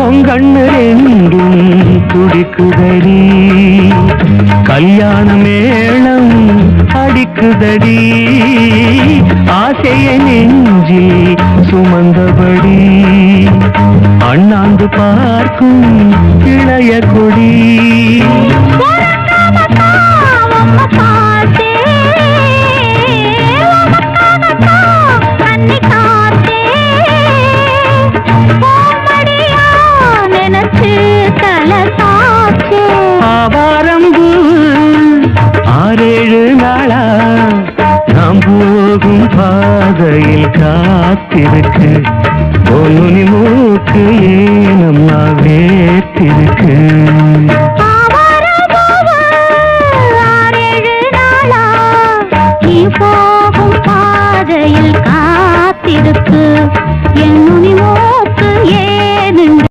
உங்கண்ணு ரெண்டும் துடிக்குதடி, கல்யாண மேளம் அடிக்குதடி, ஆசைய நெஞ்சில் சுமந்தபடி அண்ணாந்து பார்க்கும் இளைய கொடி. ஆவாரம்பு 6-7 நாளா நாம் போகும் பாதையில் காத்திருக்கு, ஒன்னு மூக்கு ஏனம்மா வேத்திருக்கு. போகும் பாதையில் காத்திருக்கு, என்